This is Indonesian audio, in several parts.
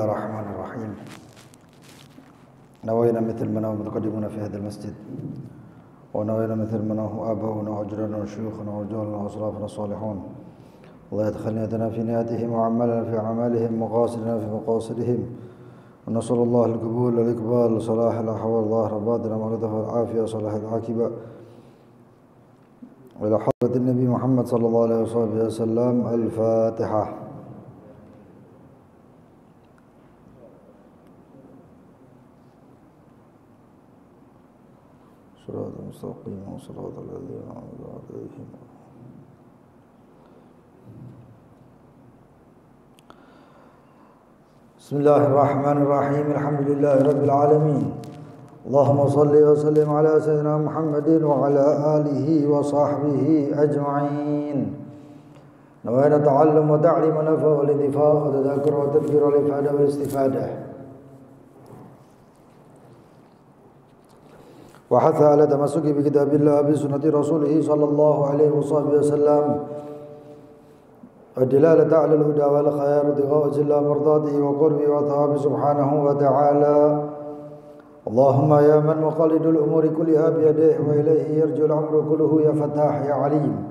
الرحمن الرحيم. نوينا مثل ما نوى المتقدمون في هذا المسجد، ونوينا مثل ما نوى آباؤنا وأجدادنا وشيوخنا ورجالنا وأسلافنا الصالحون. الله يدخل نيتنا في نياتهم وعملنا في أعمالهم ومقاصدنا في مقاصدهم، ونسأل الله القبول والإقبال صلاح الأحوال ظاهر باطنا واللطف والعافية صلاح العاقبة إلى حضرة النبي محمد صلى الله عليه وسلم. الفاتحة. صراط المستقيم وصراط الذين أنعمت عليهم. بسم الله الرحمن الرحيم. الحمد لله رب العالمين. اللهم صل وسلم على سيدنا محمد وعلى آله وصحبه أجمعين. نوينا تعلم وتعليم ونفع والانتفاع وتذكر وتذكير والإفادة والاستفادة، وحث على تمسك بكتاب الله بسنة رسوله صلى الله عليه وسلم، والدلالة على الهدى والخير ابتغاء وجه الله مرضاته وقربه وثوابه سبحانه وتعالى. اللهم يا من مقاليد الأمور كلها بيديه وإليه يرجو الأمر كله، يا فتاح يا عليم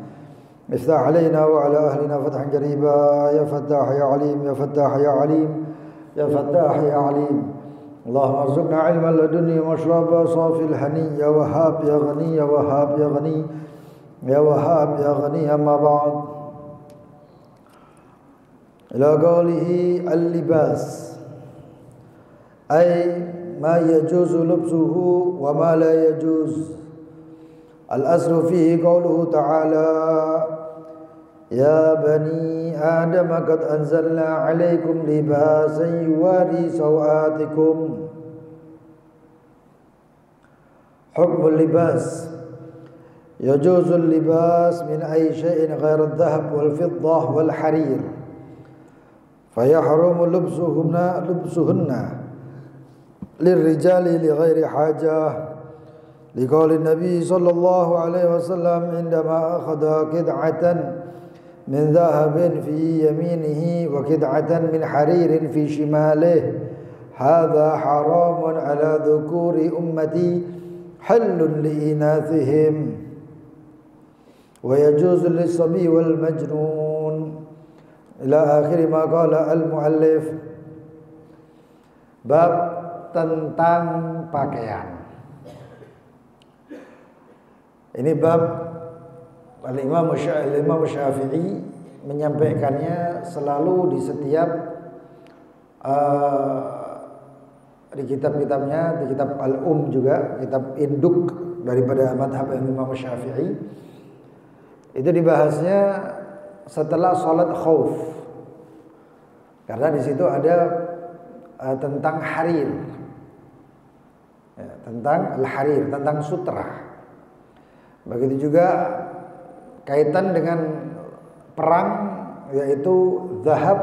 افتح علينا وعلى أهلنا فتحا قريبا، يا فتاح يا عليم، يا فتاح يا عليم، يا فتاح يا عليم. اللهم ارزقنا علما لدني ومشربا صافي الهني، يا وهاب يا غني، يا وهاب يا غني، يا وهاب يا غني. أما بعد، إلى قوله اللباس، أي ما يجوز لبسه وما لا يجوز. الأصل فيه قوله تعالى: يا بني آدم قد أنزلنا عليكم لباسا يواري سوآتكم. حكم اللباس: يجوز اللباس من أي شيء غير الذهب والفضة والحرير، فيحرم لبسهن للرجال لغير حاجة، لقول النبي صلى الله عليه وسلم عندما أخذ قطعة من ذهب في يمينه وقطعة من حرير في شماله: هذا حرام على ذكور أمتي حل لإناثهم، ويجوز للصبي والمجنون، إلى آخر ما قال المؤلف. Bab tentang pakaian. Ini bab Al-Imam Syafi'i menyampaikannya selalu di setiap di kitab-kitabnya, di kitab juga, kitab induk daripada madhab Imam Syafi'i. Itu dibahasnya setelah sholat khauf, karena di situ ada tentang harir, ya, tentang al-harir, tentang sutra. Begitu juga kaitan dengan perang, yaitu zahab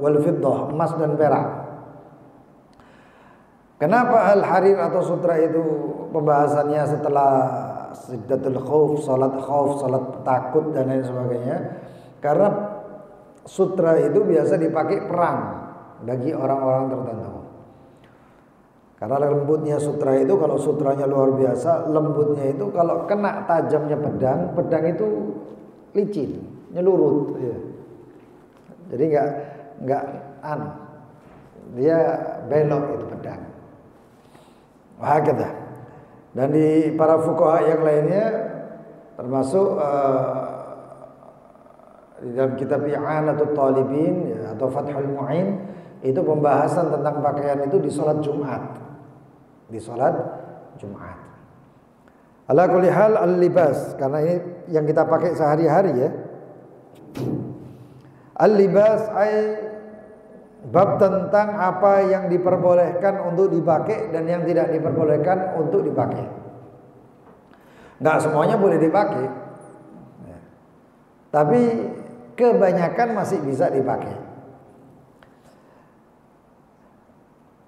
wal fiddah, emas dan perak. Kenapa al-harir atau sutra itu pembahasannya setelah siddatul khauf, salat takut dan lain sebagainya? Karena sutra itu biasa dipakai perang bagi orang-orang tertentu. Karena lembutnya sutra itu, kalau sutranya luar biasa, lembutnya itu kalau kena tajamnya pedang itu licin, nyelurut, ya. Jadi nggak dia belok itu pedang. Wah, kata. Dan di para fuqaha yang lainnya, termasuk di dalam kitab I'anatut Talibin, ya, atau Fathul Mu'in, itu pembahasan tentang pakaian itu di sholat Jumat. Di sholat Jumat. Ala kulli hal al-libas, karena ini yang kita pakai sehari-hari, ya. Al-libas ay bab tentang apa yang diperbolehkan untuk dipakai dan yang tidak diperbolehkan untuk dipakai. Nggak semuanya boleh dipakai, ya. Tapi kebanyakan masih bisa dipakai.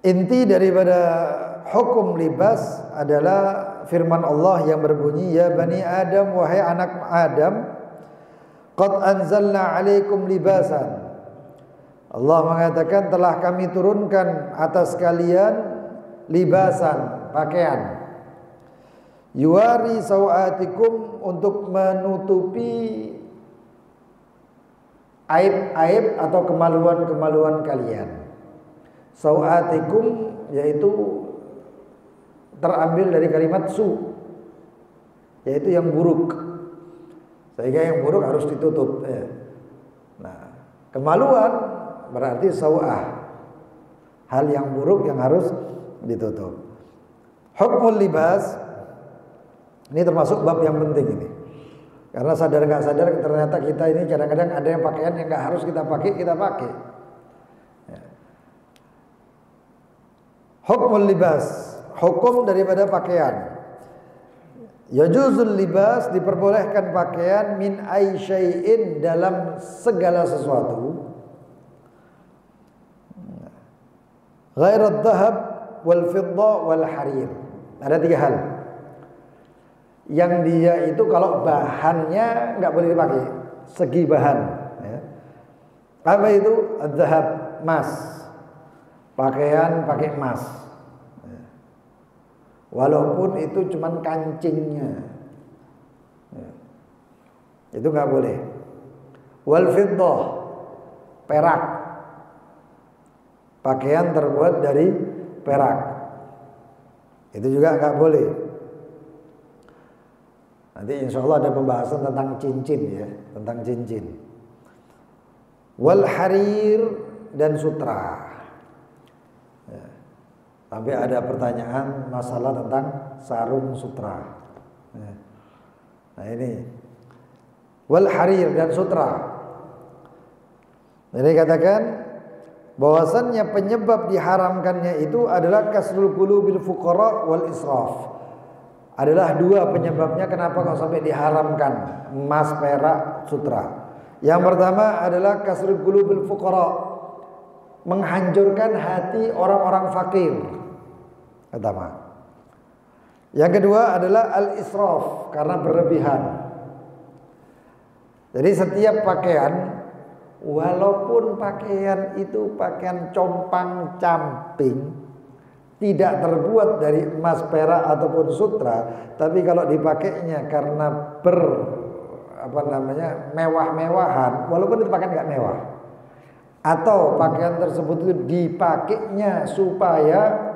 Inti daripada hukum libas adalah firman Allah yang berbunyi: ya bani Adam, wahai anak Adam, qad anzalna alaikum libasan, Allah mengatakan telah kami turunkan atas kalian libasan, pakaian. Yuwari sawatikum, untuk menutupi aib-aib atau kemaluan-kemaluan kalian. Sawatikum yaitu terambil dari kalimat su, yaitu yang buruk. Sehingga yang buruk harus ditutup. Nah, kemaluan berarti sawah, hal yang buruk yang harus ditutup. Hukmul libas ini termasuk bab yang penting ini, karena sadar nggak sadar ternyata kita ini kadang-kadang ada yang pakaian yang nggak harus kita pakai. Hukmul libas, hukum daripada pakaian. Yajuzul libas, diperbolehkan pakaian min ay syai'in, dalam segala sesuatu. Ghairat dhahab wal fidda wal harir. Ada 3 hal yang dia itu kalau bahannya nggak boleh dipakai, segi bahan. Apa itu? Dhahab, emas. Pakaian pakai emas. Walaupun itu cuman kancingnya, itu nggak boleh. Wal fidda, perak. Pakaian terbuat dari perak, itu juga nggak boleh. Nanti insya Allah ada pembahasan tentang cincin ya, tentang cincin. Wal harir, dan sutra. Sampai ada pertanyaan masalah tentang sarung sutra. Nah ini wal harir dan sutra. Jadi katakan bahwasannya penyebab diharamkannya itu adalah kasrul qulubil fuqara wal israf. Adalah 2 penyebabnya kenapa kok sampai diharamkan emas, perak, sutra. Yang pertama adalah kasrul qulubil fuqara, menghancurkan hati orang-orang fakir. Pertama. Yang kedua adalah al israf, karena berlebihan. Jadi setiap pakaian, walaupun pakaian itu pakaian compang-camping, tidak terbuat dari emas, perak ataupun sutra, tapi kalau dipakainya karena mewah-mewahan, walaupun itu pakaian nggak mewah, atau pakaian tersebut itu dipakainya supaya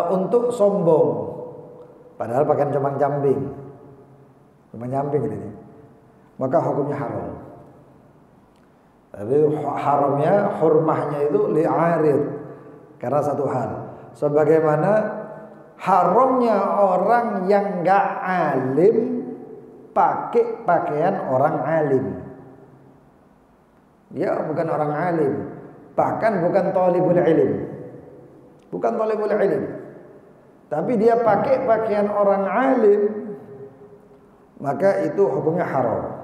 untuk sombong, padahal pakaian compang-camping ini, maka hukumnya haram. Tapi haramnya, hurmahnya itu li'arid, karena satu hal, sebagaimana haramnya orang yang gak alim pakai pakaian orang alim. Dia bukan orang alim, bahkan bukan thalibul ilm, tapi dia pakai pakaian orang alim, maka itu hukumnya haram.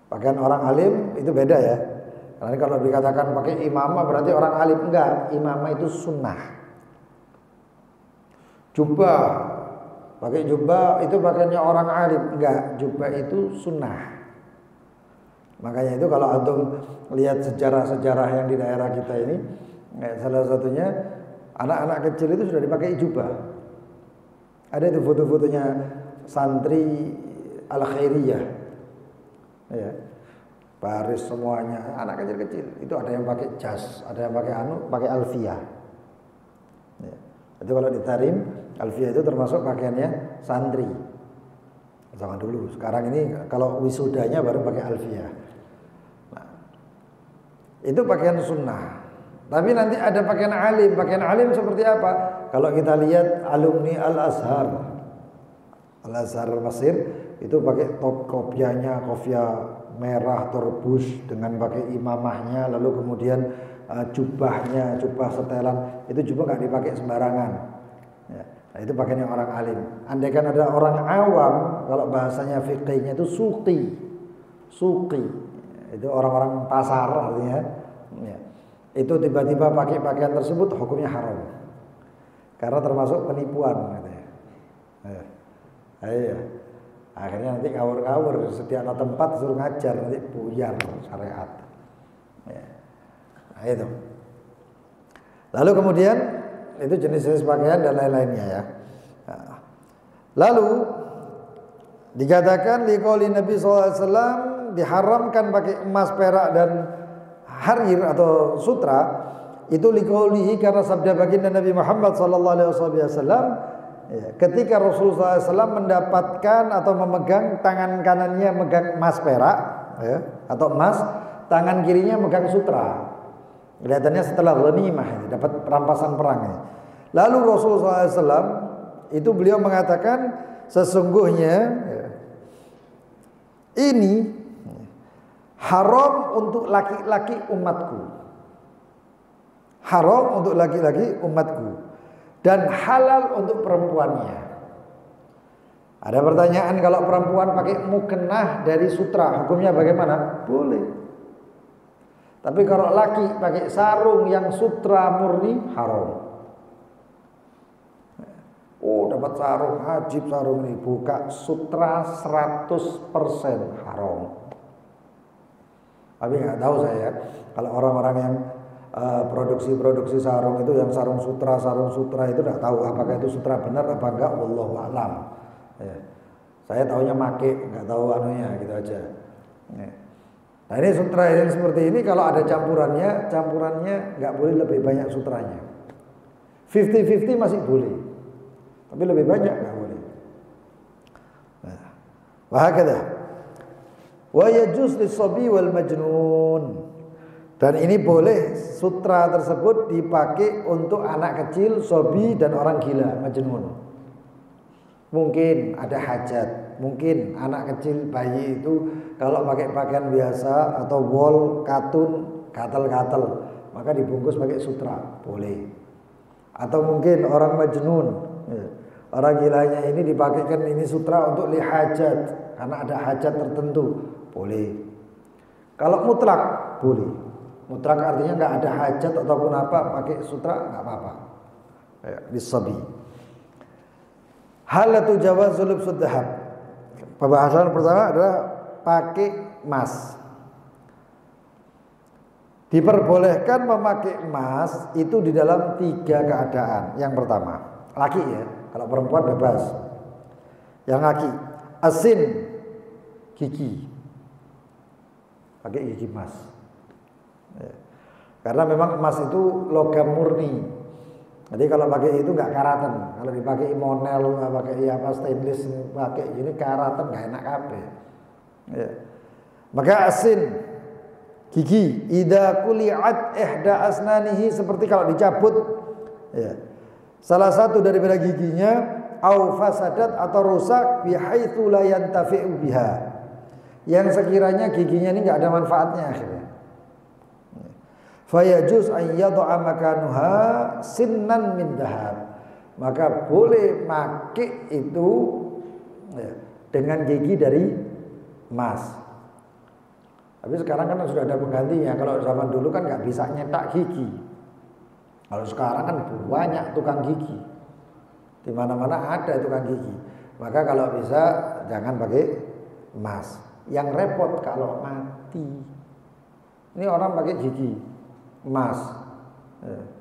Pakaian orang alim itu beda ya. Karena kalau dikatakan pakai imamah berarti orang alim, enggak. Imamah itu sunnah. Jubah, pakai jubah itu pakaiannya orang alim, enggak. Jubah itu sunnah. Makanya itu kalau antum lihat sejarah-sejarah yang di daerah kita ini, salah satunya anak-anak kecil itu sudah dipakai jubah. Ada itu foto-fotonya santri Al-Khairiyah, ya, baris semuanya, anak kecil-kecil. Itu ada yang pakai jas, ada yang pakai alfiyah. Ya. Itu kalau ditarim, alfiyah itu termasuk pakaiannya santri zaman dulu. Sekarang ini kalau wisudanya baru pakai alfiyah. Nah, itu pakaian sunnah. Tapi nanti ada pakaian alim. Pakaian alim seperti apa? Kalau kita lihat alumni Al-Azhar Mesir, itu pakai top kopiahnya, kopiah merah torbus dengan pakai imamahnya, lalu kemudian jubahnya, jubah setelan, itu jubah nggak dipakai sembarangan. Ya, nah itu pakaian yang orang alim. Andaikan ada orang awam, kalau bahasanya fikihnya itu suki, itu orang-orang pasar artinya. Ya, itu tiba-tiba pakai pakaian tersebut, hukumnya haram, karena termasuk penipuan. Gitu ya. Ya. Akhirnya nanti ngawur-ngawur, setiap tempat suruh ngajar, nanti buyar syariat. Ya. Nah itu. Lalu kemudian itu jenis-jenis pakaian dan lain-lainnya ya. Nah. Lalu dikatakan liqauli Nabi SAW diharamkan pakai emas, perak dan harir atau sutra itu liqaulihi karena sabda baginda Nabi Muhammad SAW ketika Rasulullah SAW mendapatkan atau memegang tangan kanannya megang emas perak ya, atau emas, tangan kirinya megang sutra. Kelihatannya setelah ghanimah dapat perampasan perang ini. Lalu Rasulullah SAW itu beliau mengatakan sesungguhnya ini haram untuk laki-laki umatku. Haram untuk laki-laki umatku. Dan halal untuk perempuannya. Ada pertanyaan, kalau perempuan pakai mukena dari sutra, hukumnya bagaimana? Boleh. Tapi kalau laki pakai sarung yang sutra murni, haram. Oh, dapat sarung ajib, sarung ini buka sutra 100% haram. Tapi nggak tahu saya kalau orang-orang yang produksi sarung itu yang sarung sutra itu tidak tahu apakah itu sutra benar apa enggak, wallahu a'lam. Ya. Saya taunya make, nggak tahu anunya gitu aja. Ya. Nah ini sutra yang seperti ini kalau ada campurannya nggak boleh lebih banyak sutranya. 50-50 masih boleh, tapi lebih banyak nggak boleh. Nah, wahakadha. Wa yajuz lis-sabi wal majnun. Dan ini boleh sutra tersebut dipakai untuk anak kecil, sobi dan orang gila, majnun. Mungkin ada hajat, mungkin anak kecil bayi itu kalau pakai pakaian biasa atau wol, katun, gatal-gatal, maka dibungkus pakai sutra, boleh. Atau mungkin orang majnun, orang gilanya ini dipakaikan ini sutra untuk li hajat, karena ada hajat tertentu, boleh. Kalau mutlak, boleh. Mutlak artinya nggak ada hajat ataupun apa, pakai sutra nggak apa-apa. Bisabi. Halatu jawazul lubsud dhahab. Pembahasan pertama adalah pakai emas. Diperbolehkan memakai emas itu di dalam 3 keadaan. Yang pertama, laki ya. Kalau perempuan bebas. Yang laki, asin, gigi. Pakai gigi emas. Ya. Karena memang emas itu logam murni. Jadi kalau pakai itu nggak karatan. Kalau dipakai monel, pakai apa stainless, pakai ini karatan nggak enak kabeh. Ya. Maka asin, gigi, idza kuli'at ihda asnanihi, seperti kalau dicabut ya, salah satu daripada giginya, au fasadat atau rusak bihaitsu la yantafi'u biha, yang sekiranya giginya ini nggak ada manfaatnya akhirnya. Fayajuz an yad'a makanuha sinnan min dhahab, maka boleh make itu ya, dengan gigi dari emas. Tapi sekarang kan sudah ada penggantinya. Kalau zaman dulu kan nggak bisa nyetak gigi. Kalau sekarang kan banyak tukang gigi. Di mana-mana ada tukang gigi. Maka kalau bisa jangan pakai emas. Yang repot kalau mati. Ini orang pakai gigi emas.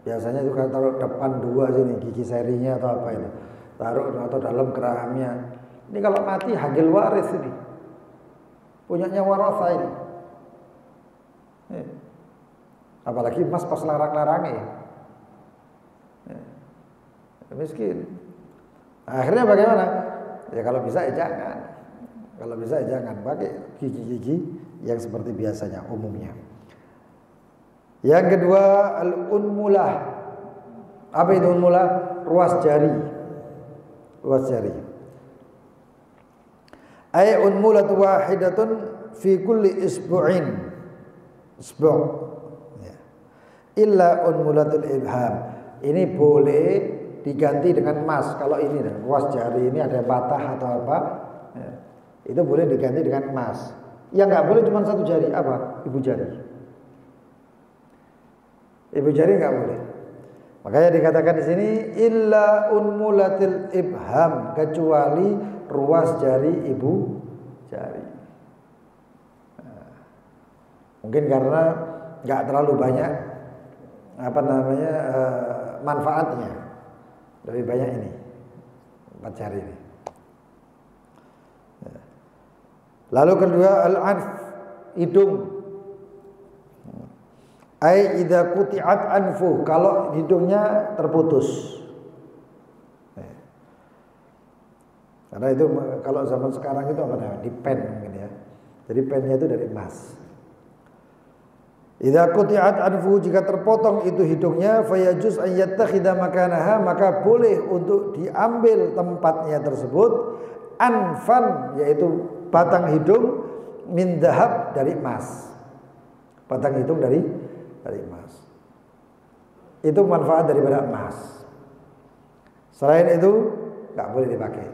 Biasanya juga taruh depan 2 sini gigi serinya atau apa itu. Taruh atau dalam gerahamnya. Ini kalau mati hagil waris ini. Punyanya warasa ini. Apalagi emas pas larang-larangnya. Miskin. Akhirnya bagaimana? Ya kalau bisa ya jangan. Kalau bisa ya jangan pakai gigi-gigi yang seperti biasanya umumnya. Yang kedua, al-unmulah. Apa itu unmulah? Ruas jari. Ruas jari. Ay unmulatu wahidatun fi kulli isbu'in. Isbu'. Ya. Illa unmulatul ibham. Ini boleh diganti dengan emas. Kalau ini ruas jari ini ada patah atau apa, ya, itu boleh diganti dengan emas. Yang nggak boleh cuma 1 jari, apa? Ibu jari. Ibu jari nggak boleh. Makanya dikatakan di sini illa unmulatil ibham, kecuali ruas jari ibu jari. Nah, mungkin karena nggak terlalu banyak manfaatnya, lebih banyak ini 4 jari ini. Lalu kedua al-anf, hidung. Ai idza quti'at anfu, kalau hidungnya terputus. Karena itu kalau zaman sekarang itu apa namanya? Dipen mungkin ya. Jadi pennya itu dari emas. Idza quti'at anfu, jika terpotong itu hidungnya, fayajuz an yattakhidha makanaha, maka boleh untuk diambil tempatnya tersebut anfan, yaitu batang hidung min dhahab, dari emas. Batang hidung dari emas. Itu manfaat daripada emas. Selain itu nggak boleh dipakai.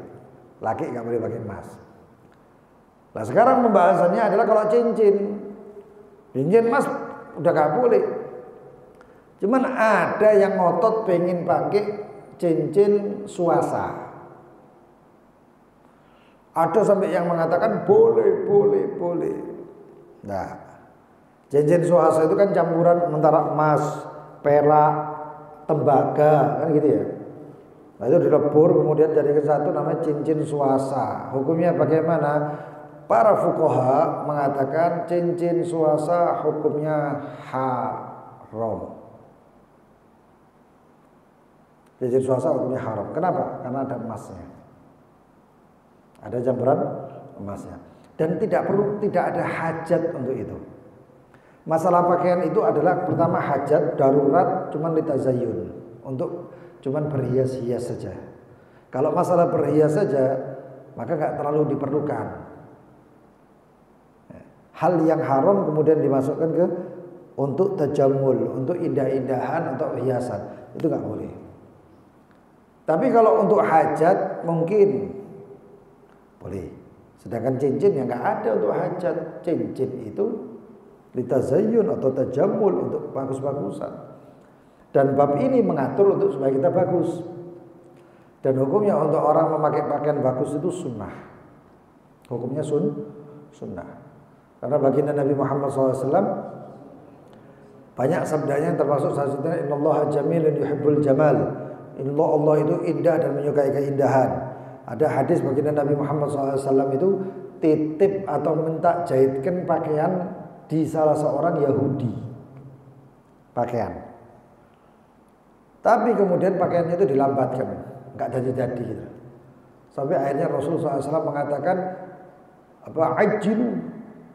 Laki nggak boleh pakai emas. Nah sekarang pembahasannya adalah kalau cincin emas udah nggak boleh. Cuman ada yang ngotot pengen pakai cincin swasta. Ada sampai yang mengatakan boleh. Nah, cincin swasta itu kan campuran antara emas, perak, tembaga, kan gitu ya. Nah itu dilebur kemudian jadi satu, namanya cincin swasta. Hukumnya bagaimana? Para fuqaha mengatakan cincin swasta hukumnya haram. Cincin swasta hukumnya haram. Kenapa? Karena ada emasnya. Ada campuran emasnya. Dan tidak ada hajat untuk itu. Masalah pakaian itu adalah pertama hajat darurat, cuman litazayyun, untuk cuman berhias-hias saja. Kalau masalah berhias saja, maka nggak terlalu diperlukan. Hal yang haram kemudian dimasukkan ke untuk tajammul, untuk indah-indahan atau hiasan, itu nggak boleh. Tapi kalau untuk hajat mungkin boleh. Sedangkan cincin yang nggak ada untuk hajat. Cincin itu litazayyun atau tajammul, untuk bagus-bagusan. Dan bab ini mengatur untuk supaya kita bagus. Dan hukumnya untuk orang memakai pakaian bagus itu sunnah. Hukumnya sunnah. Karena baginda Nabi Muhammad SAW banyak sabdanya, termasuk salah satunya innallaha jamilun yuhibbul jamal. Allah itu indah dan menyukai keindahan. Ada hadis baginda Nabi Muhammad SAW itu titip atau minta jahitkan pakaian di salah seorang Yahudi. Pakaian. Tapi kemudian pakaiannya itu dilambatkan, nggak jadi gitu. Sampai akhirnya Rasulullah SAW mengatakan ajilu,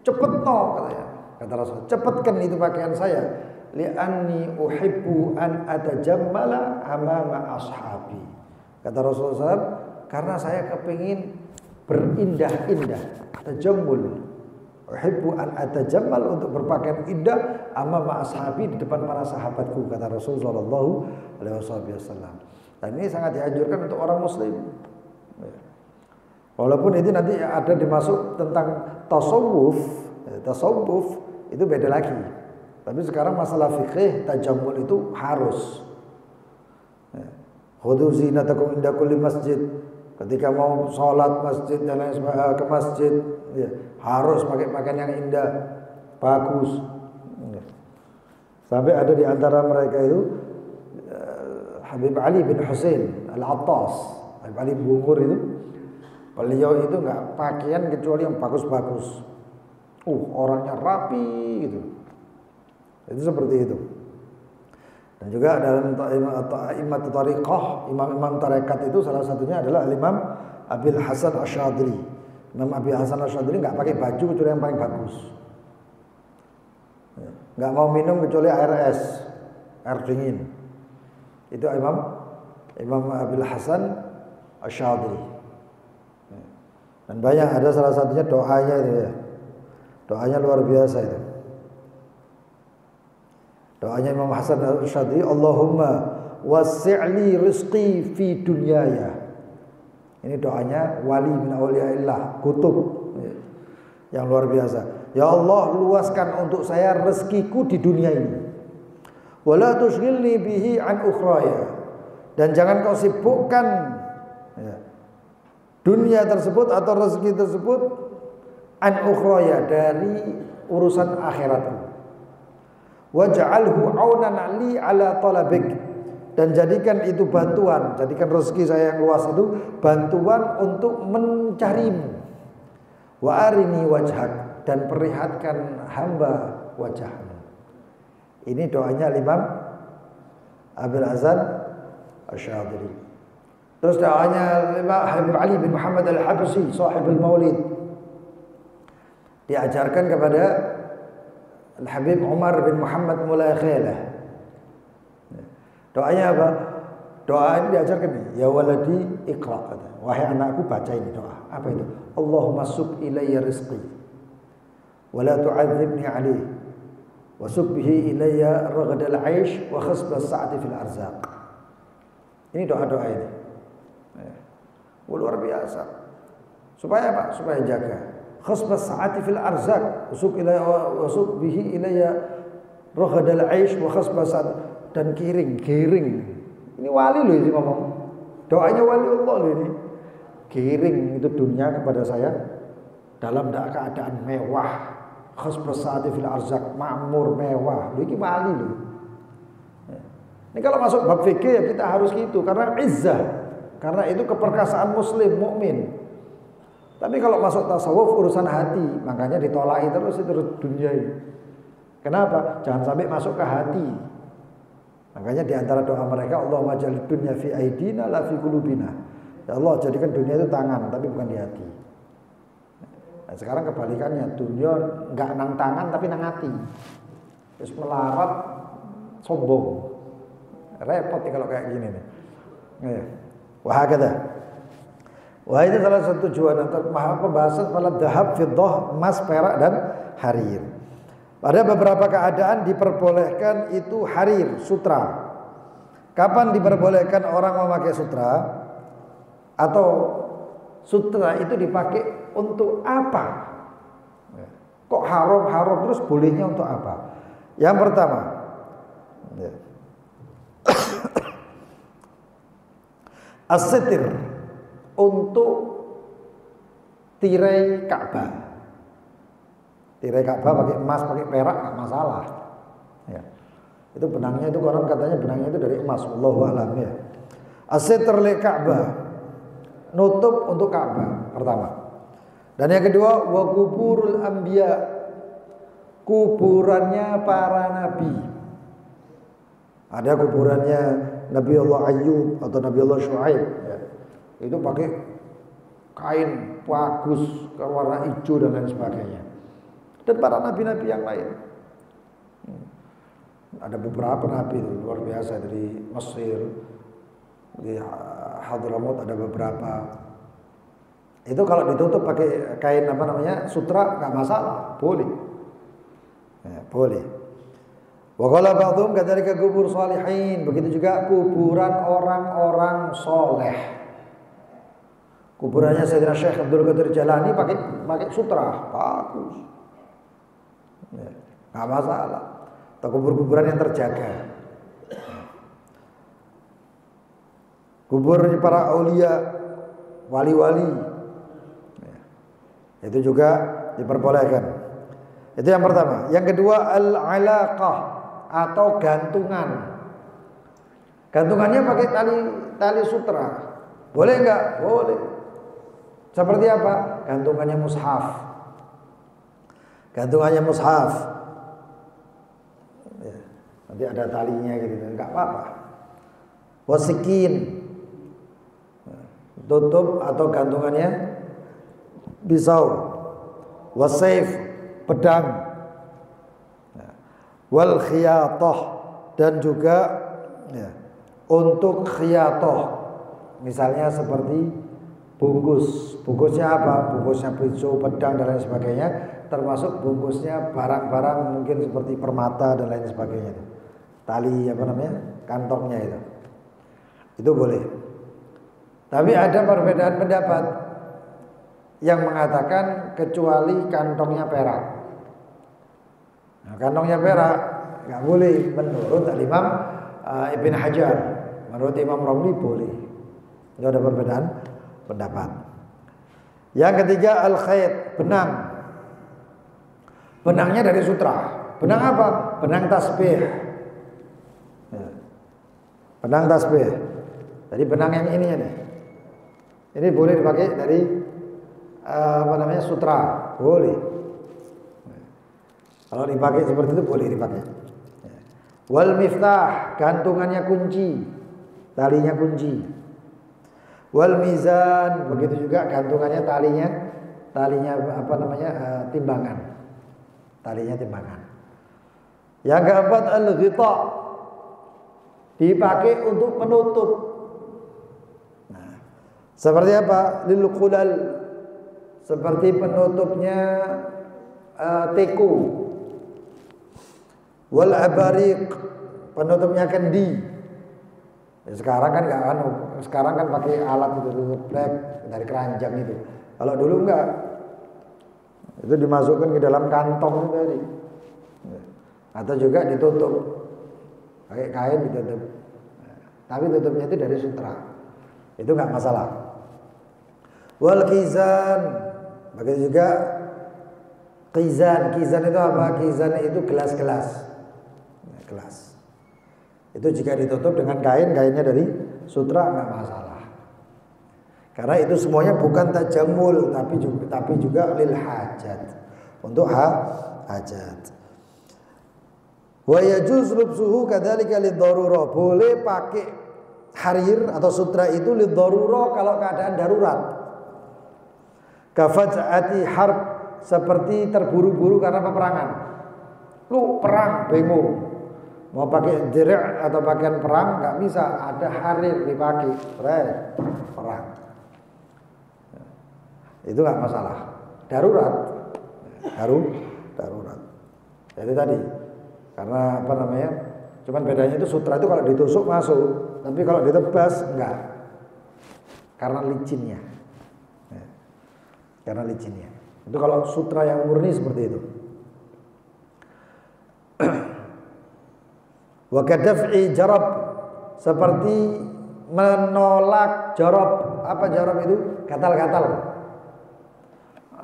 cepet no, katanya. Kata Rasul, cepatkan itu pakaian saya. Li'anni uhibbu an atajammala amama ashabi. Kata Rasulullah SAW, karena saya kepingin berindah-indah, tajammul. Uhibbu an atajammal, untuk berpakaian indah amama ashabi, di depan para sahabatku, kata Rasulullah sallallahu alaihi wasallam. Dan ini sangat dianjurkan untuk orang muslim. Walaupun itu nanti ada dimasuk tentang tasawuf itu beda lagi. Tapi sekarang masalah fikih tajammul itu harus. Khudhu zinatakum inda kulli masjid. Ketika mau sholat masjid dan lain sebagainya, ke masjid ya, harus pakai pakaian yang indah, bagus. Sampai ada di antara mereka itu Habib Ali bin Husain Al-Attas, Habib Ali Bungur itu, beliau itu nggak pakaian kecuali yang bagus-bagus. Orangnya rapi gitu. Itu seperti itu. Dan juga dalam imam tariqah, imam-imam tarekat itu salah satunya adalah Imam Abil Hasan Asyadili. Imam Abil Hasan Asyadili nggak pakai baju kecuali yang paling bagus. Nggak mau minum kecuali air es, air dingin. Itu Imam Abil Hasan Asyadili. Dan banyak, ada salah satunya doanya itu ya. Doanya luar biasa itu. Doanya Imam Hasan Asyadili, Allahumma wasi'li rizqi fi dunyaya. Ini doanya wali min awliyaillah, kutub yang luar biasa. Ya Allah, luaskan untuk saya rezekiku di dunia ini. Wala tushghilni bihi an ukhraya. Dan jangan kau sibukkan ya, dunia tersebut atau rezeki tersebut an ukhraya, dari urusan akhiratku. Waj'alhu 'aunan li ala talabik, dan jadikan itu bantuan, jadikan rezeki saya yang luas itu bantuan untuk mencarimu. Wa arini wajhak, dan perlihatkan hamba wajahmu. Ini doanya Imam Abil Hasan Asy-Syadzili. Terus doanya Imam Habib Ali bin Muhammad Al-Habsyi, sahibul Maulid, diajarkan kepada Al-Habib Umar bin Muhammad Mulai Khailah. Doanya apa? Doa ini diajarkan nih, ya waladi iqra, wahai anakku baca ini doa. Apa itu? Allahumma sub ilayya rizqi wa la tu'adzibni alayhi wa sub bihi ilayya raghadal 'aish wa khasbas sa'ati fil arzaq. Ini doa-doa ini. Luar biasa. Supaya apa? Supaya jaga khasbas sa'ati fil arzaq, usuk ilayya wa usuk bihi ilayya raghadal 'aish wa khasbas sa'ati, dan giring. Ini wali loh ini ngomong. Doanya wali Allah loh ini. Giring itu dunia kepada saya dalam keadaan mewah. Khasbas sa'ati fil arzaq, makmur, mewah. Loh, ini wali loh. Ini kalau masuk bab fikih ya kita harus gitu, karena izzah, karena itu keperkasaan muslim mukmin. Tapi kalau masuk tasawuf urusan hati, makanya ditolak terus itu dunia ini. Kenapa? Jangan sampai masuk ke hati. Makanya di antara doa mereka, Allahumma jalid dunya fi aidina la fi qulubina. Ya Allah, jadikan dunia itu tangan tapi bukan di hati. Nah, sekarang kebalikannya, dunia enggak nang tangan tapi nang hati. Terus melarat sombong. Repot nih kalau kayak gini nih. Wah kata. Wah ini salah satu tujuan pembahasan pada dahab, fiddah, emas, perak dan harir. Pada beberapa keadaan diperbolehkan itu harir, sutra. Kapan diperbolehkan orang memakai sutra? Atau sutra itu dipakai untuk apa? Kok haram terus, bolehnya untuk apa? Yang pertama, as-sitir, untuk tirai Ka'bah. Tirai Ka'bah pakai emas, pakai perak enggak masalah. Ya. Itu benangnya itu orang katanya benangnya itu dari emas, wallahu a'lam ya. As-sitir li Ka'bah, nutup untuk Ka'bah pertama. Dan yang kedua, wa kuburul anbiya, kuburannya para nabi. Ada kuburannya Nabi Allah Ayyub atau Nabi Allah Shu'aib ya. Itu pakai kain bagus warna hijau dan lain sebagainya. Dan para nabi-nabi yang lain. Ada beberapa nabi itu luar biasa, dari Mesir, di Hadramaut ada beberapa. Itu kalau ditutup pakai kain apa namanya, sutra, nggak masalah, boleh. Ya, boleh. Wa qala ba'dhum kadzalika kubur shalihin, begitu juga kuburan orang-orang soleh. Kuburannya Sayyidina Syekh Abdul Qadir Jalani pakai sutra, bagus. Ya, enggak masalah. Atau kuburan yang terjaga. Kubur para aulia, wali-wali. Ya, itu juga diperbolehkan. Itu yang pertama. Yang kedua, al-alaqah, atau gantungan. Gantungannya pakai tali sutra. Boleh enggak? Boleh. Seperti apa? Gantungannya mushaf. Gantungannya mushaf. Ya, nanti ada talinya gitu, enggak apa-apa. Wasikin, tutup atau gantungannya pisau. Wasaif, pedang. Wal khiyatoh, dan juga ya, untuk khiyatoh, misalnya seperti bungkusnya apa? Bungkusnya pisau, pedang dan lain sebagainya, termasuk bungkusnya barang-barang mungkin seperti permata dan lain sebagainya. Tali apa namanya? Kantongnya itu boleh. Tapi ada perbedaan pendapat yang mengatakan kecuali kantongnya perak. Nah, kantongnya perak nggak boleh menurut Imam Ibn Hajar. Menurut Imam Romli boleh. Itu ada perbedaan pendapat. Yang ketiga al-khayt, benang. Benangnya dari sutra. Benang apa? Benang tasbih. Benang tasbih. Jadi benang yang ini nih. Ini boleh dipakai dari sutra, boleh. Kalau dipakai seperti itu boleh dipakai. Wal miftah, gantungannya kunci, talinya kunci. Wal mizan, begitu juga gantungannya talinya timbangan. Talinya timbangan. Yang keempat al-ghita, dipakai untuk penutup. Nah, seperti apa? Lil khulal, seperti penutupnya teko. Wal abariq, penutupnya kendi. Ya, sekarang kan pakai alat itu tutup plek dari keranjang itu. Kalau dulu enggak, itu dimasukkan ke dalam kantong itu tadi. Atau juga ditutup pakai kain ditutup. Tapi tutupnya itu dari sutra. Itu enggak masalah. Wal kizan, begitu juga kizan. Kizan itu apa? Kizan itu gelas-gelas. Gelas. Itu jika ditutup dengan kainnya dari sutra enggak masalah. Karena itu semuanya bukan tajamul tapi juga lil hajat. Untuk hajat. Wa yajuz lubsuhu kadzalika lidharurah. Boleh pakai harir atau sutra itu lidharurah kalau keadaan darurat. Kafaj'ati harb, seperti terburu-buru karena peperangan. Lu perang bingung. Mau pakai direk atau pakaian perang nggak bisa, ada harir dipakai, perang. Itu nggak masalah. Darurat. Darurat. Jadi tadi karena cuman bedanya itu sutra itu kalau ditusuk masuk, tapi kalau ditebas enggak. Karena licinnya. Karena licinnya. Itu kalau sutra yang murni seperti itu. Wa kadaf'i jarab, seperti menolak jarab. Apa jarab itu? Gatal-gatal.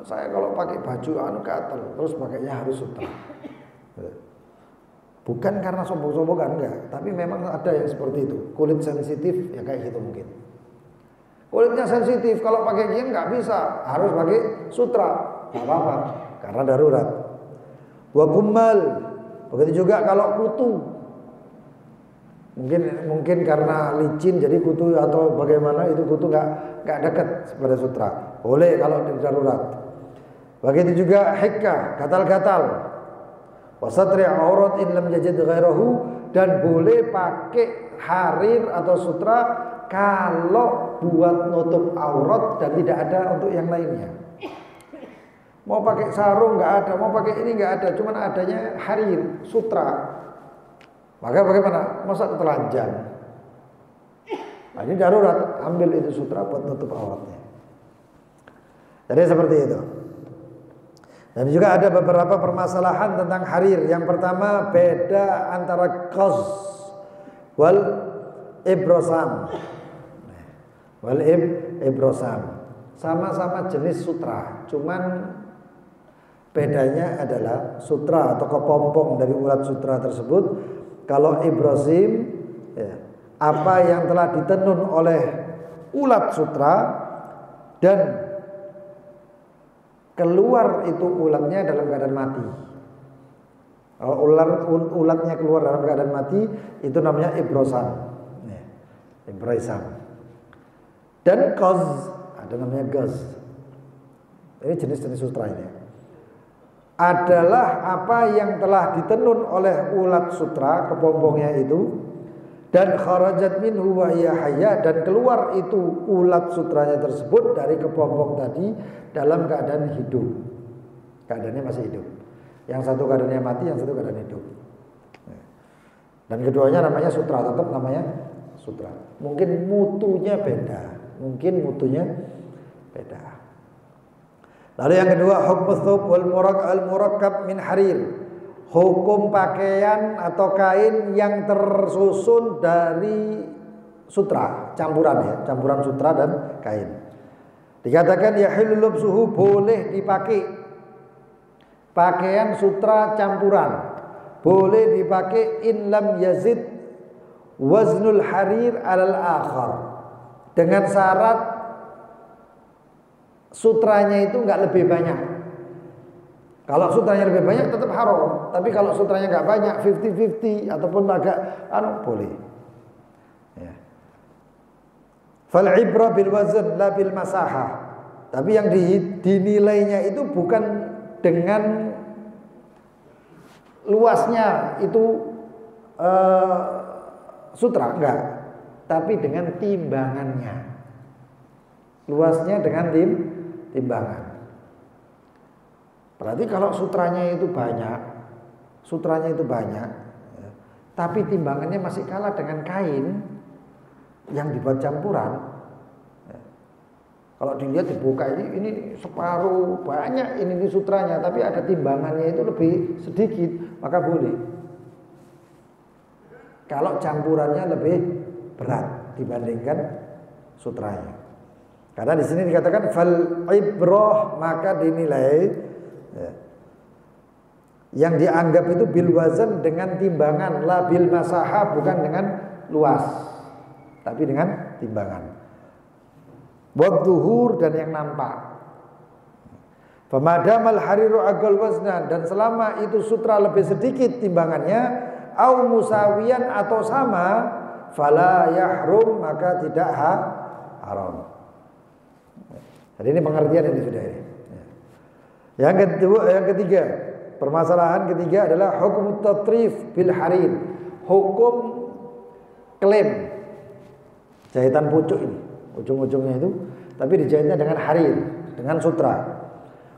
Saya kalau pakai baju gatal, terus pakainya harus sutra. Bukan karena sombong-sombongan, enggak, tapi memang ada yang seperti itu. Kulit sensitif ya kayak gitu mungkin. Kulitnya sensitif, kalau pakai gini nggak bisa, harus pakai sutra. Nggak apa-apa, karena darurat. Wa kummal, begitu juga kalau kutu. Mungkin karena licin jadi kutu atau bagaimana itu kutu nggak dekat pada sutra. Boleh kalau darurat. Begitu juga hikka, gatal-gatal. Wasatri aurat in lam yajid ghairahu, dan boleh pakai harir atau sutra kalau buat nutup aurat dan tidak ada untuk yang lainnya. Mau pakai sarung nggak ada, mau pakai ini nggak ada, cuman adanya harir, sutra. Maka bagaimana? Masa telanjang? Nah, ini darurat, ambil itu sutra buat nutup auratnya. Jadi seperti itu. Dan juga ada beberapa permasalahan tentang harir. Yang pertama, beda antara qaz wal ibrosam. Wal ibrosam. Sama-sama jenis sutra, cuman bedanya adalah sutra atau kepompong dari ulat sutra tersebut. Kalau ibrosim, ya, apa yang telah ditenun oleh ulat sutra dan keluar itu ulatnya dalam keadaan mati. Kalau ulatnya keluar dalam keadaan mati, itu namanya ibrosam. Ibrosam. Dan qaz, ada namanya gaz. Ini jenis-jenis sutra ini. Adalah apa yang telah ditenun oleh ulat sutra, kepompongnya itu, dan kharajat minhu wa hiya hayya, dan keluar itu ulat sutranya tersebut dari kepompong tadi dalam keadaan hidup. Keadaannya masih hidup. Yang satu keadaannya mati, yang satu keadaan hidup. Dan keduanya namanya sutra, tetap namanya sutra. Mungkin mutunya beda. Lalu yang kedua, hukmu thawb wal murakkab min harir. hukum pakaian atau kain yang tersusun dari sutra, campuran ya, campuran sutra dan kain. Dikatakan yahillu lubsuhu, boleh dipakai pakaian sutra campuran, boleh dipakai in lam yazid waznul harir alal akhar, dengan syarat sutranya itu nggak lebih banyak. Kalau sutranya lebih banyak tetap haram, tapi kalau sutranya nggak banyak 50-50 ataupun agak boleh. Ya. Fal ibra bil wazn la bil masahah. Tapi yang dinilainya itu bukan dengan luasnya itu sutra, enggak, tapi dengan timbangannya. Luasnya dengan timbangan. Berarti kalau sutranya itu banyak, ya, tapi timbangannya masih kalah dengan kain yang dibuat campuran. Ya. Kalau dilihat dibuka ini separuh banyak ini sutranya, tapi ada timbangannya itu lebih sedikit, maka boleh. Kalau campurannya lebih berat dibandingkan sutranya. Karena di sini dikatakan fal ibrah, maka dinilai ya, yang dianggap itu bil wazan, dengan timbangan, la bil masaha, bukan dengan luas, tapi dengan timbangan. Wadzuhur, dan yang nampak. Famadamal hariru agal waznan, dan selama itu sutra lebih sedikit timbangannya, au musawiyan, atau sama, fala yahrum, maka tidak haram. Jadi ini pengertian ini sudah ini. Yang ketiga, permasalahan ketiga adalah hukum tatrif bil harir, hukum klaim jahitan pucuk ini, ujung-ujungnya itu, tapi dijahitnya dengan harir, dengan sutra.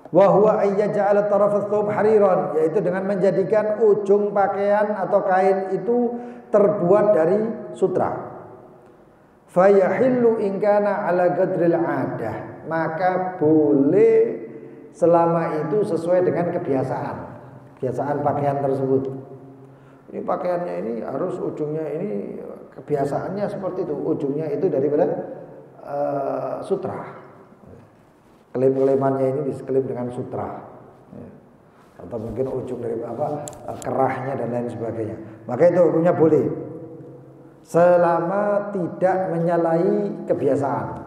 Wa huwa ayyaja'ala taraf ats-tsawb hariran, yaitu dengan menjadikan ujung pakaian atau kain itu terbuat dari sutra. Fayahillu in kana ala qadril 'adah, maka boleh selama itu sesuai dengan kebiasaan pakaian tersebut. Ini pakaiannya ini harus ujungnya ini, kebiasaannya seperti itu, ujungnya itu daripada sutra. Klaim-klaimannya ini diklaim dengan sutra, ya. Atau mungkin ujung dari kerahnya dan lain sebagainya. Maka itu hukumnya boleh selama tidak menyalahi kebiasaan.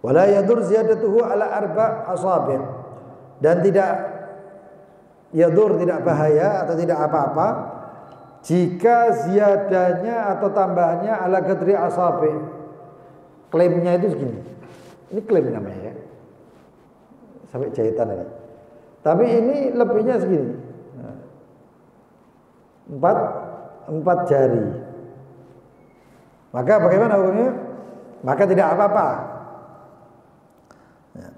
Wala yadur ziyadatuhu ala arba' asabi', dan tidak yadur, tidak bahaya atau tidak apa-apa jika ziyadanya atau tambahannya ala qadri asabi'. Klaimnya itu segini. Ini klaim namanya ya. Sampai jahitan ini. Tapi ini lebihnya segini. 4 jari. Maka bagaimana hukumnya? Maka tidak apa-apa.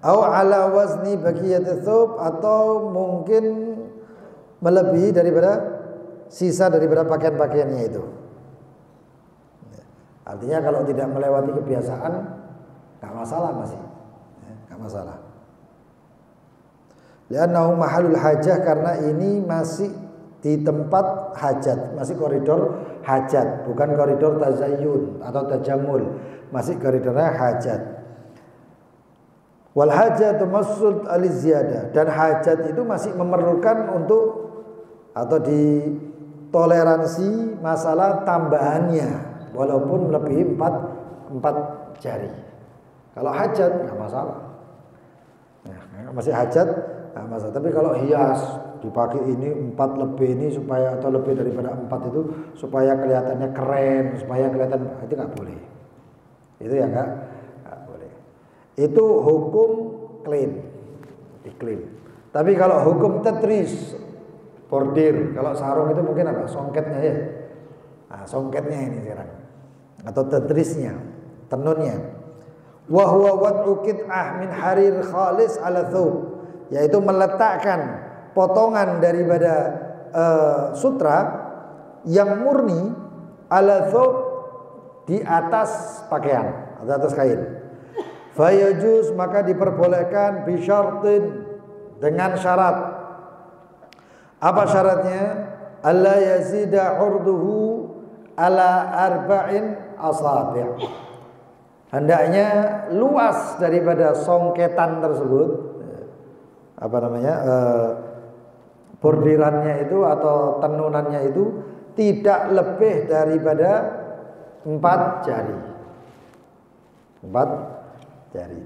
Au ala wazni baqiyat tsub, atau mungkin melebihi daripada sisa daripada pakaian-pakaiannya itu. Artinya kalau tidak melewati kebiasaan enggak masalah masih. Enggak masalah. Li'annahu mahalul hajah, karena ini masih di tempat hajat, masih koridor hajat, bukan koridor tazayyun atau tajamul, masih koridornya hajat. Wal hajatu masud aliziyadah, dan hajat itu masih memerlukan untuk atau ditoleransi masalah tambahannya, walaupun melebihi 4 jari. Kalau hajat nggak masalah, nah, masih hajat nggak masalah. Tapi kalau hias dipakai ini 4 lebih ini supaya, atau lebih daripada 4 itu supaya kelihatannya keren, supaya kelihatan, itu nggak boleh. Itu ya nggak boleh. Itu hukum klaim, diklaim. Tapi kalau hukum tetris, bordir, kalau sarung itu mungkin apa? Songketnya ya. Nah, songketnya ini sekarang, atau tetrisnya, tenunnya. Wa huwa wad'u qit'ah min harir khalis ala thawb, yaitu meletakkan potongan daripada sutra yang murni ala thawb, di atas pakaian atau atas kain. Fayajuz, maka diperbolehkan bisyartin, dengan syarat Apa syaratnya? Alla yazida urduhu ala arba'in asabi'. Hendaknya luas daripada songketan tersebut, bordirannya itu atau tenunannya itu tidak lebih daripada 4 jari. 4 jari.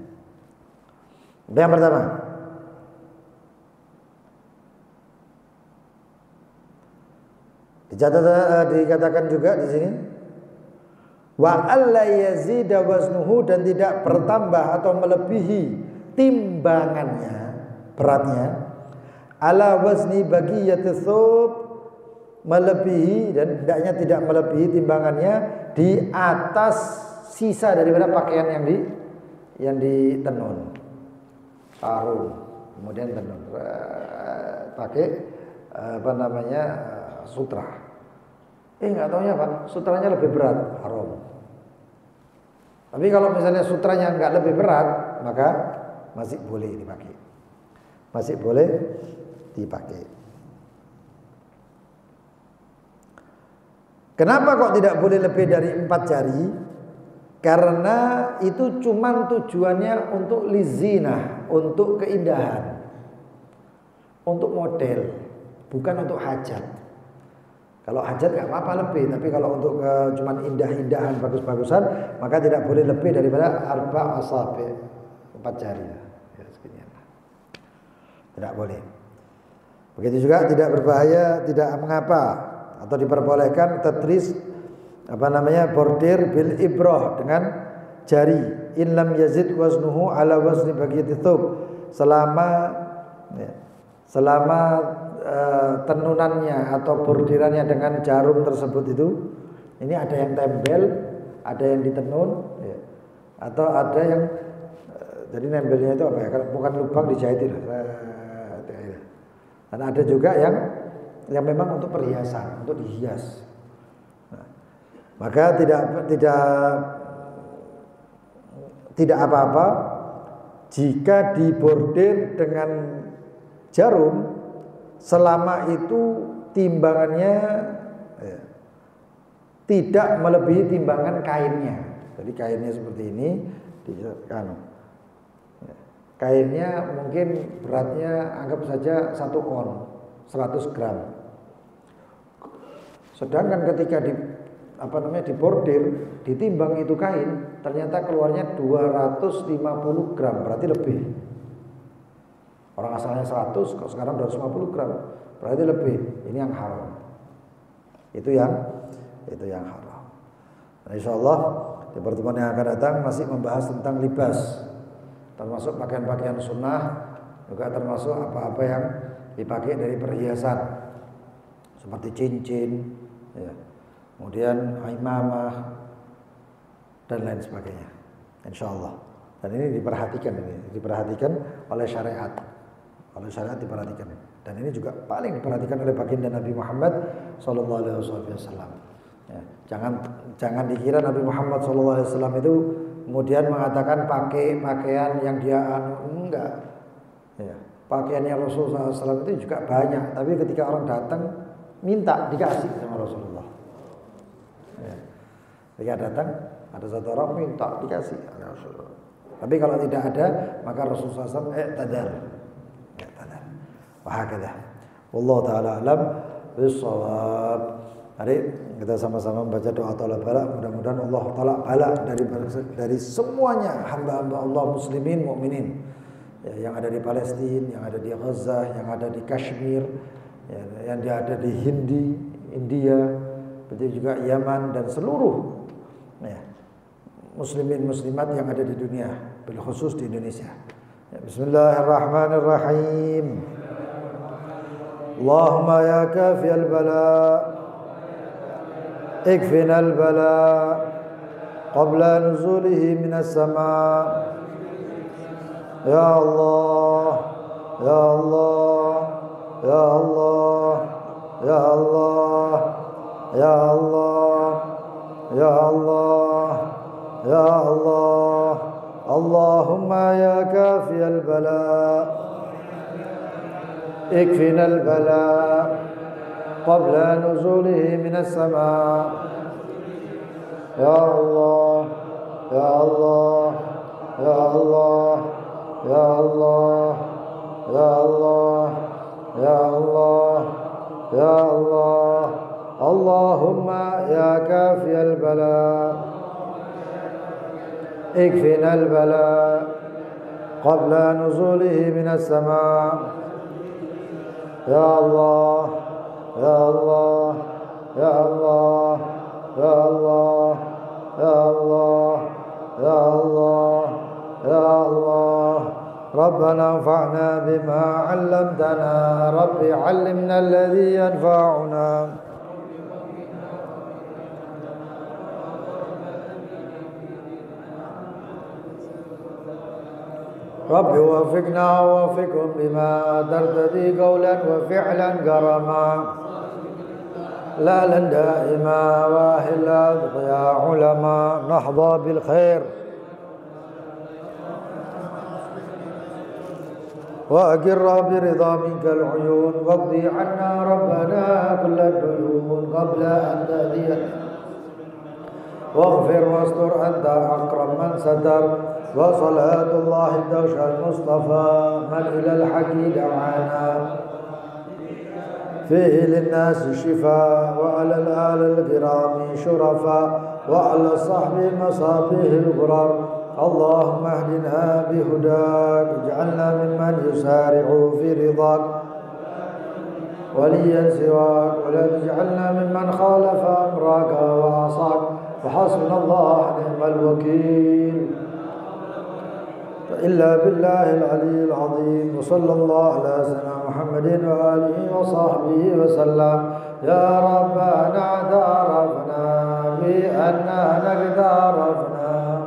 Yang pertama, dikatakan juga di sini wa alla yazida waznuhu, dan tidak bertambah atau melebihi timbangannya, beratnya, ala wazni bagiyatis thawb, melebihi dan hendaknya tidak melebihi timbangannya di atas sisa daripada pakaian yang ditenun. Sarung kemudian tenun pakai sutra. Nggak taunya Pak, sutranya lebih berat, haram. Tapi kalau misalnya sutranya nggak lebih berat, maka masih boleh dipakai. Masih boleh dipakai. Kenapa kok tidak boleh lebih dari 4 jari? Karena itu cuman tujuannya untuk lizinah, untuk keindahan, untuk model, bukan untuk hajat. Kalau hajat nggak apa-apa lebih, tapi kalau untuk cuman indah-indahan, bagus-bagusan, maka tidak boleh lebih daripada 4 asabi', 4 jari. Ya, segini. Tidak boleh. Begitu juga tidak berbahaya, tidak mengapa atau diperbolehkan tatris bordir bil ibrah, dengan jari. In lam yazid waznuhu ala wazni bagiyati thawb, selama tenunannya atau bordirannya dengan jarum tersebut itu, ini ada yang tempel, ada yang ditenun, ya, atau ada yang jadi nempelnya itu apa ya? Bukan lubang dijahitin, dan ada juga yang memang untuk perhiasan, untuk dihias. Nah, maka tidak apa-apa jika dibordir dengan jarum, selama itu timbangannya tidak melebihi timbangan kainnya. Jadi kainnya seperti ini, kainnya mungkin beratnya anggap saja 1 on, 100 gram. Sedangkan ketika dibordir, ditimbang itu kain, ternyata keluarnya 250 gram, berarti lebih. Orang asalnya 100, kok sekarang 250 gram, berarti lebih. Ini yang haram. Itu yang haram. Nah, insyaallah di pertemuan yang akan datang masih membahas tentang libas, termasuk pakaian-pakaian sunnah, juga termasuk apa-apa yang dipakai dari perhiasan seperti cincin, ya, kemudian imamah dan lain sebagainya. Insyaallah. Dan ini diperhatikan oleh syariat. Oleh syariat diperhatikan. Dan ini juga paling diperhatikan oleh baginda Nabi Muhammad sallallahu alaihi wasallam. Ya, jangan dikira Nabi Muhammad sallallahu alaihi wasallam itu kemudian mengatakan pakai pakaian yang dia enggak. Ya, pakaian yang Rasulullah SAW itu juga banyak, tapi ketika orang datang minta dikasih sama Rasulullah. Ya. Ketika datang ada satu orang minta dikasih oleh Rasulullah. Tapi kalau tidak ada, maka Rasulullah SAW tadar. Wahakadzah. Wallahu taala alam bissawab. Mari kita sama-sama membaca doa tolak bala, mudah-mudahan Allah tolak bala dari semuanya hamba-hamba Allah muslimin mukminin, ya, yang ada di Palestina, yang ada di Gaza, yang ada di Kashmir, ya, yang ada di India, begitu juga Yaman dan seluruh, ya, muslimin muslimat yang ada di dunia, bil khusus di Indonesia. Ya, bismillahirrahmanirrahim. Allahumma ya kafiyal bala ikfina al bala qabla nuzulihi minas sama. Ya Allah, ya Allah, ya Allah, ya Allah, ya Allah, ya Allah, ya Allah. Allahumma ya kafiyal bala اكفنا البلاء قبل نزوله من السماء يا الله يا الله يا الله يا الله يا الله يا الله يا الله اللهم يا كافي البلاء اكفنا البلاء قبل نزوله من السماء يا الله يا الله يا الله يا الله يا الله يا الله يا الله ربنا انفعنا بما علمتنا رب علمنا الذي ينفعنا رب وفقنا ووفقهم بما ترتدي قولا وفعلا كرما لا لن دائما واهلا يا علماء نحظى بالخير وأقر برضا منك العيون واقضي عنا ربنا كل الديون قبل أن تأتينا واغفر واستر أنت أكرم من ستر وصلاة الله الدوش المصطفى من إلى الحق دعانا فيه للناس شفاء وعلى الآل الكرام شرفاء وعلى الصحب مصابيه الغرر اللهم اهدنا بهداك اجعلنا ممن يسارع في رضاك وليا سواك ولا تجعلنا ممن خالف أمرك وعصاك وحسبنا الله نعم الوكيل إلا بالله العلي العظيم وصلى الله على سيدنا محمد وآله وصحبه وسلم يا ربنا اعترفنا بأننا اقترفنا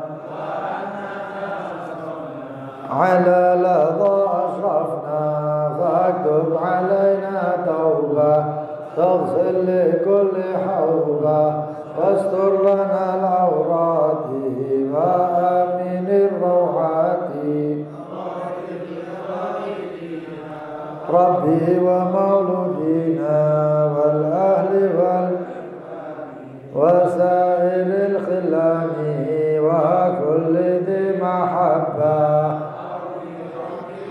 على لظى أشرفنا فاكتب علينا توبة تغفر لكل حوبة واستر لنا العورات وآمن الروعات ربي ومولودينا والأهل وسائر الخلان وكل ذي محبة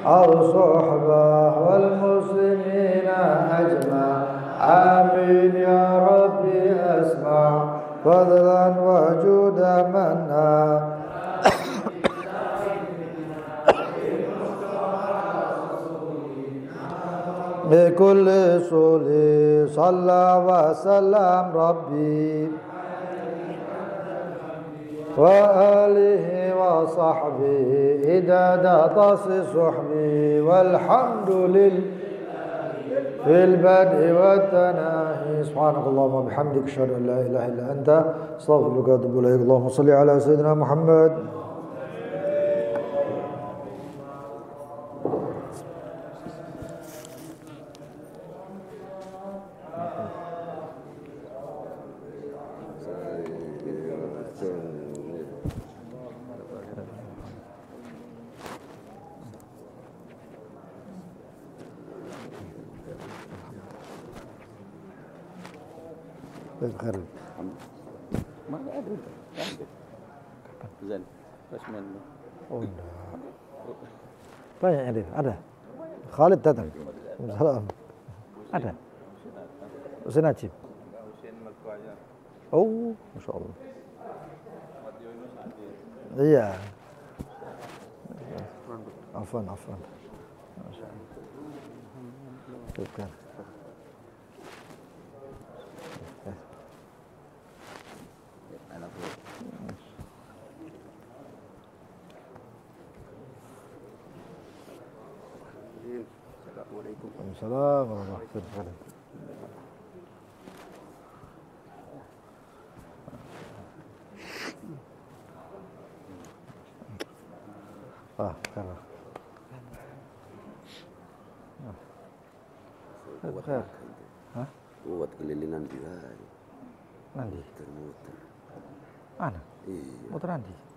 أو صحبة والمسلمين أجمع آمين يا ربي أسمع فضلا وجودا منا بكل صلي صلى وسلم ربي وآله وصحبه إداد طاس صحبي والحمد لله في البدء والتناهي سبحانك اللهم وبحمدك أشهد أن لا إله إلا أنت أستغفرك وأتوب إليك اللهم صل على سيدنا محمد بخير ما أدري زين بس من banyak yang ada Khalid datang salam ada Husain Najib oh Masya Allah iya afwan Masya Allah Assalamualaikum warahmatullahi wabarakatuh. Karena Khair. Hah? Buat kelilingan dia. Nanti. Muter-muter. Mana? Iya. Muter nanti.